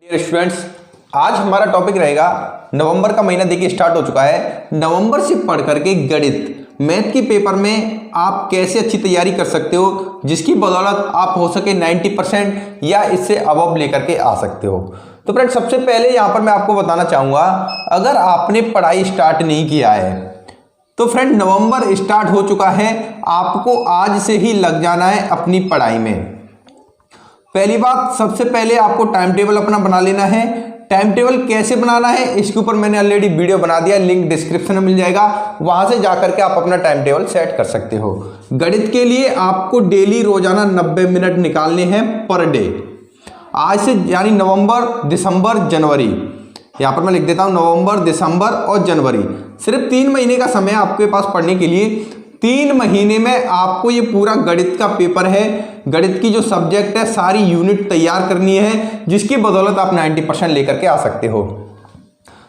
Dear students, आज हमारा topic रहेगा नवंबर का महीना देखिए स्टार्ट हो चुका है। नवंबर से पढ़ करके गणित मैथ के पेपर में आप कैसे अच्छी तैयारी कर सकते हो, जिसकी बदौलत आप हो सके 90% या इससे अबव लेकर के आ सकते हो। तो फ्रेंड, सबसे पहले यहाँ पर मैं आपको बताना चाहूँगा, अगर आपने पढ़ाई स्टार्ट नहीं किया है तो फ्रेंड नवंबर स्टार्ट हो चुका है, आपको आज से ही लग जाना है अपनी पढ़ाई में। पहली बात, सबसे पहले आपको टाइम टेबल अपना बना लेना है। टाइम टेबल कैसे बनाना है इसके ऊपर मैंने ऑलरेडी वीडियो बना दिया, लिंक डिस्क्रिप्शन में मिल जाएगा, वहां से जाकर के आप अपना टाइम टेबल सेट कर सकते हो। गणित के लिए आपको डेली रोजाना 90 मिनट निकालने हैं पर डे। आज से यानी नवंबर, दिसंबर, जनवरी, यहाँ पर मैं लिख देता हूँ नवंबर, दिसंबर और जनवरी, सिर्फ 3 महीने का समय आपके पास पढ़ने के लिए। 3 महीने में आपको ये पूरा गणित का पेपर है, गणित की जो सब्जेक्ट है सारी यूनिट तैयार करनी है, जिसकी बदौलत आप 90% लेकर के आ सकते हो।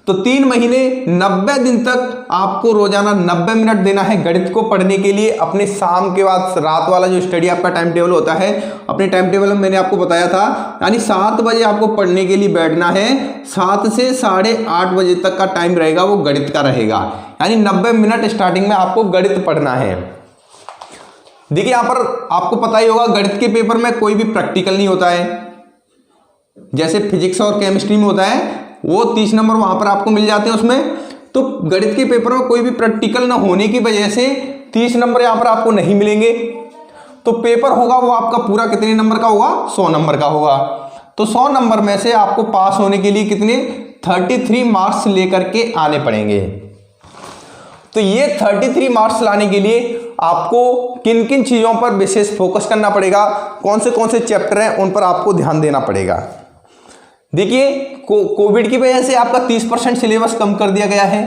तो 3 महीने 90 दिन तक आपको रोजाना 90 मिनट देना है गणित को पढ़ने के लिए। अपने शाम के बाद रात वाला जो स्टडी आपका टाइम टेबल होता है, अपने टाइम टेबल में मैंने आपको बताया था, यानी 7 बजे आपको पढ़ने के लिए बैठना है। 7 से 8:30 बजे तक का टाइम रहेगा वो गणित का रहेगा, यानी 90 मिनट स्टार्टिंग में आपको गणित पढ़ना है। देखिए यहाँ पर आपको पता ही होगा, गणित के पेपर में कोई भी प्रैक्टिकल नहीं होता है। जैसे फिजिक्स और केमिस्ट्री में होता है, वो 30 नंबर वहां पर आपको मिल जाते हैं उसमें। तो गणित के पेपर में कोई भी प्रैक्टिकल ना होने की वजह से 30 नंबर यहां पर आपको नहीं मिलेंगे। तो पेपर होगा वो आपका पूरा कितने नंबर का होगा? 100 नंबर का होगा। तो 100 नंबर में से आपको पास होने के लिए कितने 33 मार्क्स लेकर के आने पड़ेंगे। तो ये 33 मार्क्स लाने के लिए आपको किन किन चीजों पर विशेष फोकस करना पड़ेगा, कौन से चैप्टर हैं उन पर आपको ध्यान देना पड़ेगा। देखिए, कोविड की वजह से आपका 30% सिलेबस कम कर दिया गया है,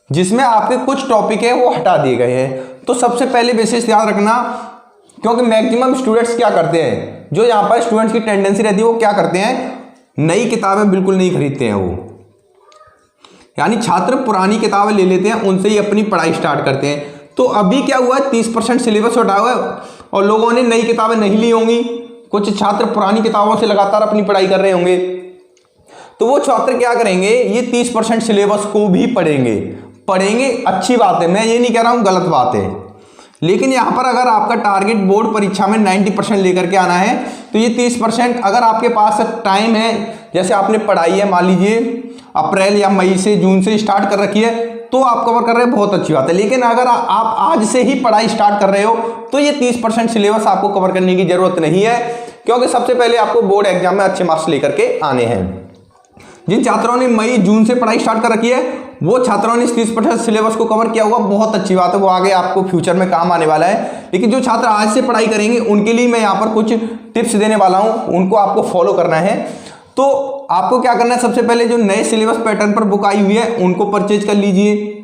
जिसमें आपके कुछ टॉपिक है वो हटा दिए गए हैं। तो सबसे पहले विशेष ध्यान रखना, क्योंकि मैक्सिमम स्टूडेंट्स क्या करते हैं, जो यहाँ पर स्टूडेंट्स की टेंडेंसी रहती है वो क्या करते हैं, नई किताबें बिल्कुल नहीं खरीदते हैं वो, यानी छात्र पुरानी किताबें ले लेते हैं, उनसे ही अपनी पढ़ाई स्टार्ट करते हैं। तो अभी क्या हुआ, 30% सिलेबस हटा हुआ और लोगों ने नई किताबें नहीं ली होंगी, कुछ छात्र पुरानी किताबों से लगातार अपनी पढ़ाई कर रहे होंगे। तो वो छात्र क्या करेंगे, ये 30% सिलेबस को भी पढ़ेंगे। अच्छी बात है, मैं ये नहीं कह रहा हूं गलत बात है, लेकिन यहां पर अगर आपका टारगेट बोर्ड परीक्षा में 90% लेकर के आना है, तो ये 30% अगर आपके पास टाइम है, जैसे आपने पढ़ाई है मान लीजिए अप्रैल या मई से, जून से स्टार्ट कर रखी है, तो आप कवर कर रहे हैं, बहुत अच्छी बात है। लेकिन अगर आप आज से ही पढ़ाई स्टार्ट कर रहे हो तो ये 30% सिलेबस आपको कवर करने की जरूरत नहीं है, क्योंकि सबसे पहले आपको बोर्ड एग्जाम में अच्छे मार्क्स लेकर के आने हैं। जिन छात्रों ने मई जून से पढ़ाई स्टार्ट कर रखी है, वो छात्रों ने 30% सिलेबस को कवर किया हुआ, बहुत अच्छी बात है, वो आगे आपको फ्यूचर में काम आने वाला है। लेकिन जो छात्र आज से पढ़ाई करेंगे उनके लिए मैं यहाँ पर कुछ टिप्स देने वाला हूँ, उनको आपको फॉलो करना है। तो आपको क्या करना है, सबसे पहले जो नए सिलेबस पैटर्न पर बुक आई हुई है उनको परचेज कर लीजिए,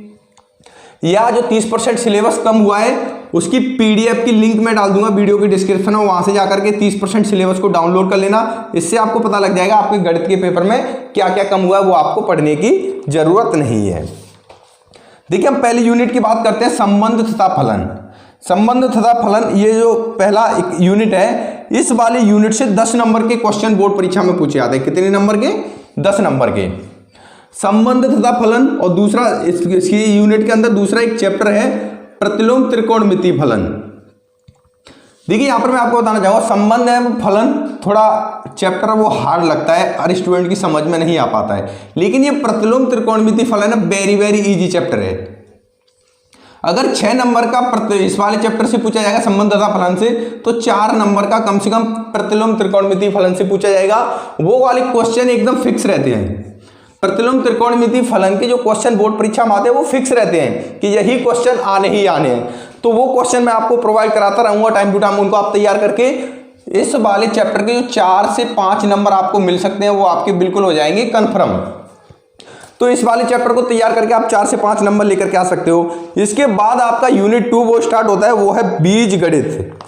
या जो 30% सिलेबस कम हुआ है उसकी PDF की लिंक मैं डाल दूंगा वीडियो की डिस्क्रिप्शन में, वहां से जाकर के 30% सिलेबस को डाउनलोड कर लेना। इससे आपको पता लग जाएगा आपके गणित के पेपर में क्या क्या कम हुआ है, वो आपको पढ़ने की जरूरत नहीं है। देखिए, हम पहली यूनिट की बात करते हैं, संबंध तथा फलन। संबंध तथा फलन, ये जो पहला एक यूनिट है, इस वाले यूनिट से 10 नंबर के क्वेश्चन बोर्ड परीक्षा में पूछे जाते हैं। कितने नंबर के? 10 नंबर के। संबंध तथा फलन, और दूसरा इसकी यूनिट के अंदर दूसरा एक चैप्टर है प्रतिलोम त्रिकोणमिति फलन। देखिए, यहां पर मैं आपको बताना चाहूंगा, संबंध है फलन थोड़ा चैप्टर वो हार्ड लगता है, हर स्टूडेंट की समझ में नहीं आ पाता है, लेकिन ये प्रतिलोम त्रिकोणमिति फलन है वेरी इजी चैप्टर है। अगर 6 नंबर का इस वाले चैप्टर से पूछा जाएगा संबंध तथा फलन से, तो 4 नंबर का कम से कम प्रतिलोम त्रिकोणमिति फलन से पूछा जाएगा। वो वाले क्वेश्चन एकदम फिक्स रहते हैं। प्रतिलोम त्रिकोणमिति फलन के जो क्वेश्चन बोर्ड परीक्षा में आते हैं वो फिक्स रहते हैं कि यही क्वेश्चन आने ही आने हैं। तो वो क्वेश्चन मैं आपको प्रोवाइड कराता रहूंगा टाइम टू टाइम, उनको आप तैयार करके इस वाले चैप्टर के जो 4 से 5 नंबर आपको मिल सकते हैं वो आपके बिल्कुल हो जाएंगे कंफर्म। तो इस वाले चैप्टर को तैयार करके आप 4 से 5 नंबर लेकर के आ सकते हो। इसके बाद आपका यूनिट 2 वो स्टार्ट होता है, वो है बीज गणित।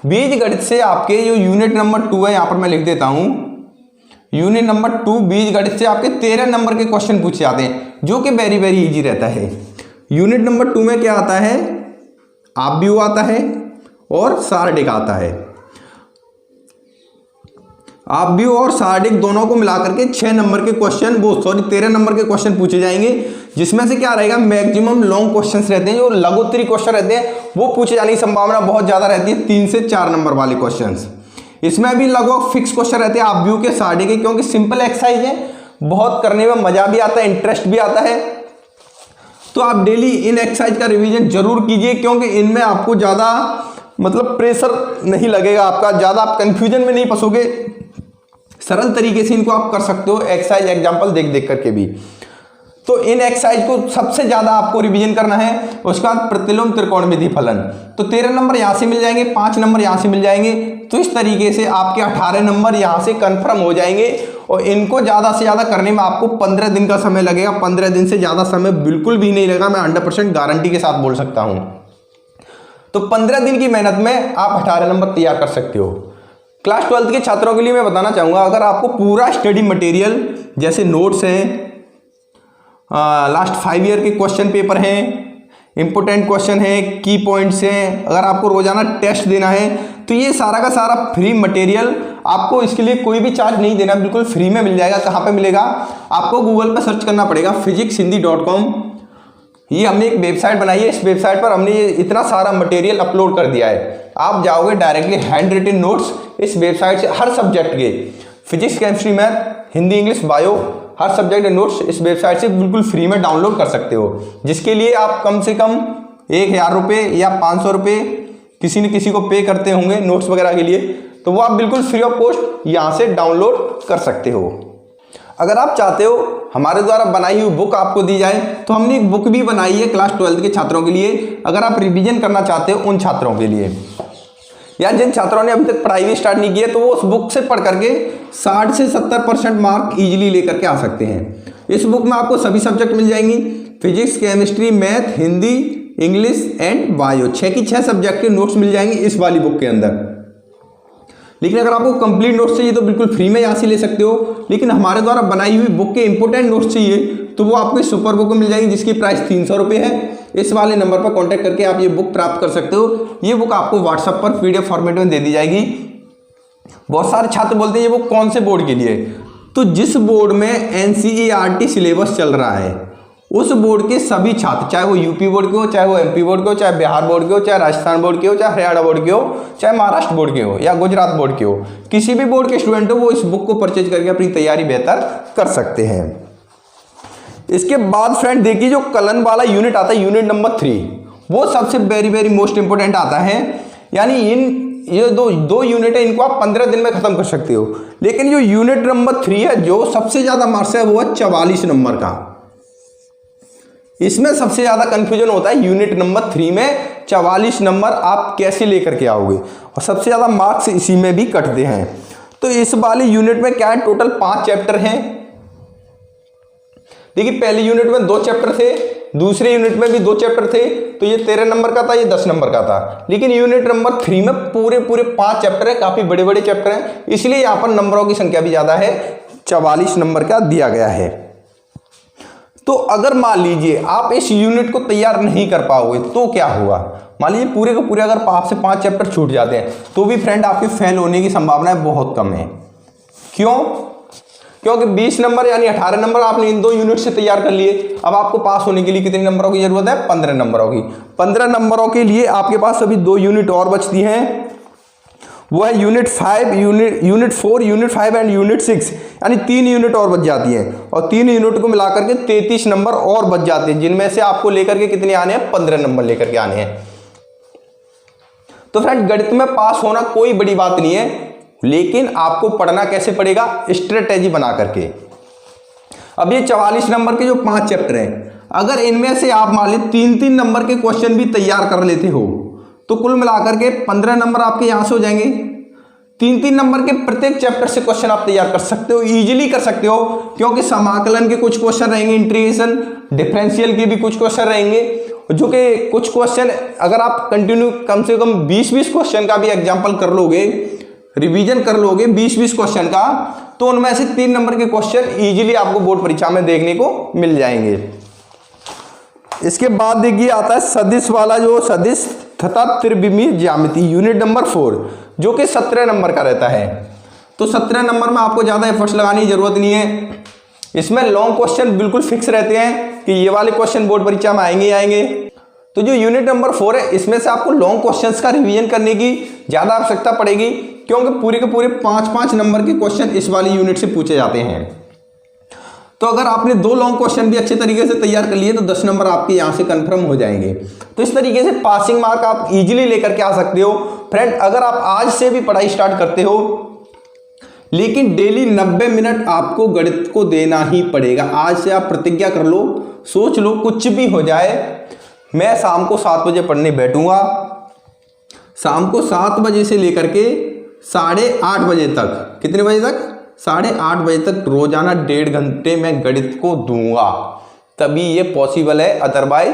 बीज गणित से आपके जो यूनिट नंबर 2 है, यहां पर मैं लिख देता हूं, यूनिट नंबर 2 बीज गणित से आपके 13 नंबर के क्वेश्चन पूछे जाते हैं, जो कि वेरी इजी रहता है। यूनिट नंबर 2 में क्या आता है, आप व्यू आता है और सारडिक आता है। ऑब्वियो और सार्डिक दोनों को मिलाकर के 6 नंबर के क्वेश्चन, वो सॉरी 13 नंबर के क्वेश्चन पूछे जाएंगे, जिसमें से क्या रहेगा, मैक्सिमम लॉन्ग क्वेश्चंस रहते हैं, जो लघुत्तरी क्वेश्चन रहते हैं वो पूछे जाने की संभावना बहुत ज्यादा रहती है, 3 से 4 नंबर वाले क्वेश्चंस। इसमें भी लगभग फिक्स क्वेश्चन रहते हैं ऑब्वियो के, सार्डिक के, क्योंकि सिंपल एक्सरसाइज है, बहुत करने में मजा भी आता है, इंटरेस्ट भी आता है। तो आप डेली इन एक्सरसाइज का रिवीजन जरूर कीजिए, क्योंकि इनमें आपको ज्यादा मतलब प्रेशर नहीं लगेगा, आपका ज्यादा आप कंफ्यूजन में नहीं फंसोगे, सरल तरीके से इनको आप कर सकते हो एक्सरसाइज एग्जांपल देख देख करके भी। तो इन एक्सरसाइज को सबसे ज्यादा आपको रिवीजन करना है। उसके बाद प्रतिलोम त्रिकोणमिति फलन, तो 13 नंबर यहां से मिल जाएंगे, 5 नंबर यहां से मिल जाएंगे, तो इस तरीके से आपके 18 नंबर यहां से कंफर्म हो जाएंगे। और इनको ज्यादा से ज्यादा करने में आपको 15 दिन का समय लगेगा, 15 दिन से ज्यादा समय बिल्कुल भी नहीं लगेगा, मैं 100% गारंटी के साथ बोल सकता हूं। तो 15 दिन की मेहनत में आप 18 नंबर तैयार कर सकते हो। क्लास 12th के छात्रों के लिए मैं बताना चाहूंगा, अगर आपको पूरा स्टडी मटेरियल जैसे नोट्स हैं, लास्ट 5 ईयर के क्वेश्चन पेपर हैं, इंपोर्टेंट क्वेश्चन है, की पॉइंट्स हैं, अगर आपको रोजाना टेस्ट देना है, तो ये सारा का सारा फ्री मटेरियल, आपको इसके लिए कोई भी चार्ज नहीं देना, बिल्कुल फ्री में मिल जाएगा। कहाँ पे मिलेगा, आपको गूगल पर सर्च करना पड़ेगा physicshindy.com। ये हमने एक वेबसाइट बनाई है, इस वेबसाइट पर हमने ये इतना सारा मटेरियल अपलोड कर दिया है। आप जाओगे डायरेक्टली हैंड रिटन नोट्स इस वेबसाइट से हर सब्जेक्ट के, physics, chemistry, math, Hindi, English, bio, हर सब्जेक्ट के नोट्स इस वेबसाइट से बिल्कुल फ्री में डाउनलोड कर सकते हो, जिसके लिए आप कम से कम 1000 रुपये या 500 रुपये किसी न किसी को पे करते होंगे नोट्स वगैरह के लिए, तो वो आप बिल्कुल फ्री ऑफ कॉस्ट यहाँ से डाउनलोड कर सकते हो। अगर आप चाहते हो हमारे द्वारा बनाई हुई बुक आपको दी जाए, तो हमने एक बुक भी बनाई है क्लास 12th के छात्रों के लिए, अगर आप रिवीजन करना चाहते हो उन छात्रों के लिए, या जिन छात्रों ने अभी तक पढ़ाई भी स्टार्ट नहीं की है, तो वो उस बुक से पढ़ करके 60 से 70% मार्क इजीली लेकर के आ सकते हैं। इस बुक में आपको सभी सब्जेक्ट मिल जाएंगी, physics, chemistry, math, Hindi, English and bio, 6 की 6 सब्जेक्ट के नोट्स मिल जाएंगे इस वाली बुक के अंदर। लेकिन अगर आपको कंप्लीट नोट्स चाहिए तो बिल्कुल फ्री में यहाँ से ले सकते हो, लेकिन हमारे द्वारा बनाई हुई बुक के इंपोर्टेंट नोट्स चाहिए तो वो आपको इस सुपर बुक में मिल जाएगी, जिसकी प्राइस 300 रुपये है। इस वाले नंबर पर कांटेक्ट करके आप ये बुक प्राप्त कर सकते हो। ये बुक आपको व्हाट्सएप पर PDF फॉर्मेट में दे दी जाएगी। बहुत सारे छात्र बोलते हैं ये बुक कौन से बोर्ड के लिए, तो जिस बोर्ड में NCERT सिलेबस चल रहा है उस बोर्ड के सभी छात्र, चाहे वो यूपी बोर्ड के हो, चाहे वो MP बोर्ड के हो, चाहे बिहार बोर्ड के हो, चाहे राजस्थान बोर्ड के हो, चाहे हरियाणा बोर्ड के हो, चाहे महाराष्ट्र बोर्ड के हो या गुजरात बोर्ड के हो, किसी भी बोर्ड के स्टूडेंट हो, वो इस बुक को परचेज करके अपनी तैयारी बेहतर कर सकते हैं। इसके बाद फ्रेंड देखिए, जो कलन वाला यूनिट आता है, यूनिट नंबर 3, वो सबसे वेरी मोस्ट इंपोर्टेंट आता है। यानी ये दो यूनिट है, इनको आप 15 दिन में खत्म कर सकते हो। लेकिन जो यूनिट नंबर 3 है, जो सबसे ज्यादा मार्क्स है, वो है 44 नंबर का। इसमें सबसे ज्यादा कंफ्यूजन होता है यूनिट नंबर 3 में 44 नंबर आप कैसे लेकर के आओगे, और सबसे ज्यादा मार्क्स इसी में भी कटते हैं। तो इस वाले यूनिट में क्या है, टोटल 5 चैप्टर हैं। देखिए पहले यूनिट में 2 चैप्टर थे, दूसरे यूनिट में भी 2 चैप्टर थे, तो ये 13 नंबर का था, ये 10 नंबर का था। लेकिन यूनिट नंबर 3 में पूरे 5 चैप्टर है, काफी बड़े बड़े चैप्टर हैं, इसलिए यहाँ पर नंबरों की संख्या भी ज्यादा है, 44 नंबर का दिया गया है। तो अगर मान लीजिए आप इस यूनिट को तैयार नहीं कर पाओगे तो क्या होगा, मान लीजिए पूरे के पूरे अगर आपसे 5 चैप्टर छूट जाते हैं, तो भी फ्रेंड आपके फेल होने की संभावना बहुत कम है। क्यों? क्योंकि 20 नंबर यानी 18 नंबर आपने इन 2 यूनिट से तैयार कर लिए। अब आपको पास होने के लिए कितने नंबरों की जरूरत है, 15 नंबरों की। 15 नंबरों के लिए आपके पास अभी 2 यूनिट और बचती हैं, वो है यूनिट 4, यूनिट 5 एंड यूनिट 6, यानी 3 यूनिट और बच जाती है। और 3 यूनिट को मिलाकर के 33 नंबर और बच जाते हैं, जिनमें से आपको लेकर के कितने आने हैं, 15 नंबर लेकर के आने हैं। तो फ्रेंड गणित में पास होना कोई बड़ी बात नहीं है, लेकिन आपको पढ़ना कैसे पड़ेगा, स्ट्रेटेजी बना करके। अब ये 44 नंबर के जो 5 चैप्टर हैं, अगर इनमें से आप मान लीजिए 3-3 नंबर के क्वेश्चन भी तैयार कर लेते हो, तो कुल मिलाकर के 15 नंबर आपके यहां से हो जाएंगे। 3-3 नंबर के प्रत्येक चैप्टर से क्वेश्चन आप तैयार कर सकते हो, इजीली कर सकते हो, क्योंकि समाकलन के कुछ क्वेश्चन रहेंगे, इंटीग्रेशन, डिफरेंशियल के भी कुछ क्वेश्चन रहेंगे, जो कि कुछ क्वेश्चन अगर आप कंटिन्यू कम से कम 20-20 क्वेश्चन का भी एग्जाम्पल कर लोगे, रिवीजन कर लोगे 20-20 क्वेश्चन का, तो उनमें से 3 नंबर के क्वेश्चन इजीली आपको बोर्ड परीक्षा में देखने को मिल जाएंगे। इसके बाद देखिए आता है सदिश वाला, जो सदिश तथा त्रिविमीय ज्यामिति, यूनिट नंबर 4, जो कि 17 नंबर का रहता है। तो 17 नंबर में आपको ज़्यादा एफर्ट्स लगाने की जरूरत नहीं है। इसमें लॉन्ग क्वेश्चन बिल्कुल फिक्स रहते हैं कि ये वाले क्वेश्चन बोर्ड परीक्षा में आएंगे ही आएंगे। तो जो यूनिट नंबर 4 है, इसमें से आपको लॉन्ग क्वेश्चंस का रिवीजन करने की ज़्यादा आवश्यकता पड़ेगी, क्योंकि पूरे के पूरे 5-5 नंबर के क्वेश्चन इस वाली यूनिट से पूछे जाते हैं। तो अगर आपने 2 लॉन्ग क्वेश्चन भी अच्छे तरीके से तैयार कर लिए तो 10 नंबर आपके यहाँ से कंफर्म हो जाएंगे। तो इस तरीके से पासिंग मार्क आप इजीली लेकर के आ सकते हो। फ्रेंड, अगर आप आज से भी पढ़ाई स्टार्ट करते हो, लेकिन डेली 90 मिनट आपको गणित को देना ही पड़ेगा। आज से आप प्रतिज्ञा कर लो, सोच लो, कुछ भी हो जाए, मैं शाम को 7 बजे पढ़ने बैठूंगा। शाम को 7 बजे से लेकर के 8:30 बजे तक, कितने बजे तक? 8:30 बजे तक रोजाना 1.5 घंटे मैं गणित को दूंगा, तभी ये पॉसिबल है, अदरवाइज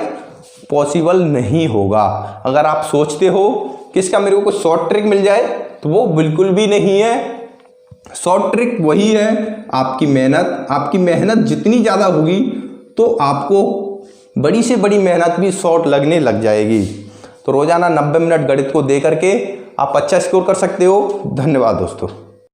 पॉसिबल नहीं होगा। अगर आप सोचते हो कि इसका मेरे को कुछ शॉर्ट ट्रिक मिल जाए, तो वो बिल्कुल भी नहीं है। शॉर्ट ट्रिक वही है आपकी मेहनत। आपकी मेहनत जितनी ज़्यादा होगी तो आपको बड़ी से बड़ी मेहनत भी शॉर्ट लगने लग जाएगी। तो रोजाना 90 मिनट गणित को दे करके आप अच्छा स्कोर कर सकते हो। धन्यवाद दोस्तों।